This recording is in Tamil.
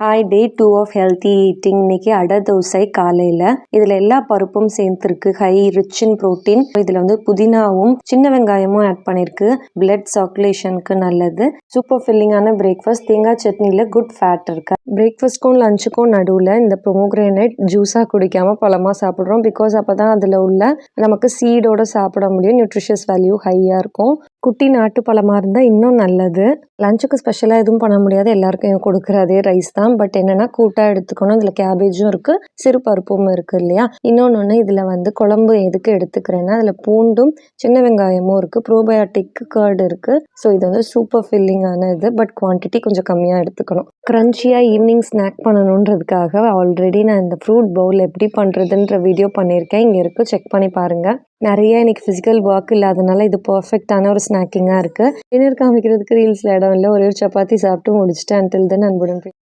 Hi, day 2 of healthy eating. இன்னைக்கு அடை தோசை காலையில். இதில் எல்லா பருப்பும் சேர்த்துருக்கு. High rich in protein. இதில் வந்து புதினாவும் சின்ன வெங்காயமும் ஆட் பண்ணியிருக்கு. பிளட் சர்க்குலேஷனுக்கு நல்லது. சூப்பர் ஃபில்லிங்கான பிரேக்ஃபாஸ்ட். தேங்காய் சட்னியில் குட் ஃபேட் இருக்கு. பிரேக்ஃபாஸ்ட்க்கும் லஞ்சுக்கும் நடுவில் இந்த பொமோகிரானேட் ஜூஸாக குடிக்காமல் பழமாக சாப்பிட்றோம். பிகாஸ் அப்போ தான் அதில் உள்ள நமக்கு சீடோடு சாப்பிட முடியும். நியூட்ரிஷியஸ் வேல்யூ ஹையாக இருக்கும். குட்டி நாட்டு பழமாக இருந்தால் இன்னும் நல்லது. லஞ்சுக்கு ஸ்பெஷலாக எதுவும் பண்ண முடியாது, எல்லாருக்கும் கொடுக்குற அதே ரைஸ் தான். பட் என்னென்னா கூட்டாக எடுத்துக்கணும். இதில் கேபேஜும் இருக்குது, சிறு பருப்பும் இருக்குது இல்லையா. இன்னொன்று இதில் வந்து குழம்பு எதுக்கு எடுத்துக்கிறேன்னா அதில் பூண்டும் சின்ன வெங்காயமும் இருக்குது, ப்ரோபயோட்டிக் கர்டு இருக்குது. ஸோ இது வந்து சூப்பர் ஃபில்லிங்கான இது. பட் குவான்டிட்டி கொஞ்சம் கம்மியாக எடுத்துக்கணும். க்ரன்ச்சியாக ஈவினிங் ஸ்நாக் பண்ணணுன்றதுக்காக ஆல்ரெடி நான் இந்த ஃப்ரூட் பவுல் எப்படி பண்ணுறதுன்ற வீடியோ பண்ணியிருக்கேன், இங்கே இருக்குது, செக் பண்ணி பாருங்கள். நிறைய இன்னைக்கு ஃபிசிக்கல் ஒர்க் இல்லாதனால இது பர்ஃபெக்டான ஒரு ஸ்நாக்கிங்காக இருக்குது. டின்னர் காமிக்கிறதுக்கு ரீல்ஸில் இடம் இல்லை. ஒரே ஒரு சப்பாத்தி சாப்பிட்டு முடிச்சுட்டு அன்டில் தென் அன்புடன்